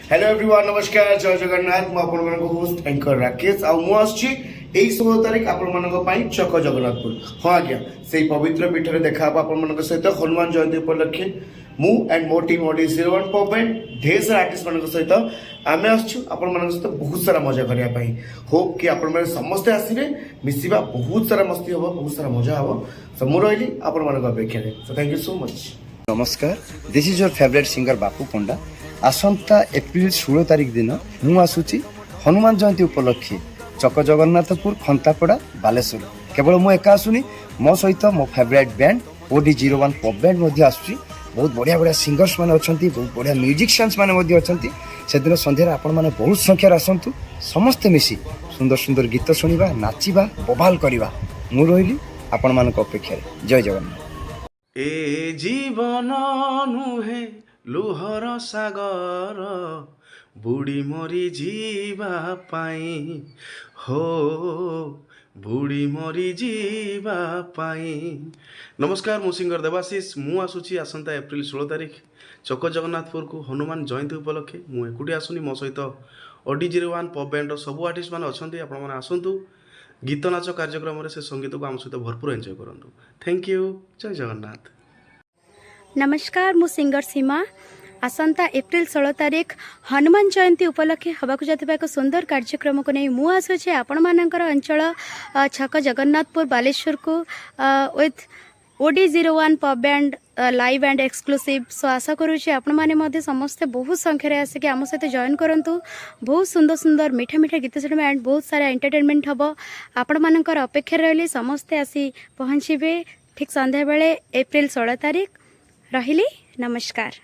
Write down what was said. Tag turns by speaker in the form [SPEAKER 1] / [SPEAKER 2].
[SPEAKER 1] Hello everyone नमस्कार जय जगन्नाथ मु आपन होस्ट एंकर राकेश आ मु आछि एई 16 तारिख आपन चक जगन्नाथपुर। हाँ आज्ञा से पवित्र पीठ में देखा आपण सहित हनुमान जयंती उपलक्षे मु एंड मो टीम ओडी 01 पॉप एंड ढेर सारा आर्टिस्ट मान सहित आम आसु सहित बहुत सारा मजा करने होप कि आपण समस्ते आसवे मिसवा बहुत सारा मस्ती हम बहुत सारा मजा हम सो मु रही आपण अपेक्षा so thank you so much.
[SPEAKER 2] नमस्कार this is your favourite singer Bapu Panda. आसंता एप्रिल 16 तारिख दिन मु आसुची हनुमान जयंती उपलक्षे चक जगन्नाथपुर खंतापड़ा बालेश्वर। केवल मु एका आसुनी मो सहित मो favourite band OD 01 pop band मध्य आसुची। बहुत बढ़िया बढ़िया सिंगर्स माने अछंती, बहुत बढ़िया म्यूजिशियंस माने मध्य अछंती। से दिन संध्या आपण माने बहुत संख्या आसंतु समस्ते मिसी सुंदर सुंदर गीत सुनिबा नाचिबा बवाल करिबा। मु रहिली आपण मानक अपेक्षा। जय जगन्नाथ।
[SPEAKER 3] ए जीवन नुहे लुहर सागर बुढ़ी मरी जीवा पाई हो बुढ़ी मरी जीवा पाई। नमस्कार मु सिंगर देवाशीष मु आसुची आसंता एप्रिल 16 तारिख चक जगन्नाथपुर को हनुमान जयंती उपलक्षे मु एकुटी आसुनी मो सहित ओडी 01 पॉप बैंड सबू आर्टिस्ट मैंने अच्छा आपण मैंने आसतु गीत नाच कार्यक्रम से संगीत को आम सहित भरपूर एंजॉय करूँ। थैंक यू जय जगन्नाथ।
[SPEAKER 4] नमस्कार मु सिंगर सीमा आसंता एप्रिल 16 तारिख हनुमान जयंती उपलक्षे हवाक जाता एक सुंदर कार्यक्रम को नहीं मु आसुचे आपण मानकर अंचल छक जगन्नाथपुर बालेश्वर को with OD 01 pop band live and exclusive. So आशा करुँचे आपण मैंने समस्ते बहुत संख्यार आसिक आम सहित जॉइन करूँ। बहुत सुंदर सुंदर मीठा मीठा गीत शुणा एंड बहुत सारा एंटरटेनमेंट हम आपण मानकर अपेक्षा रही समस्ते आसी पहुँचे ठीक संध्या बेले एप्रिल 16 तारिख रही। नमस्कार।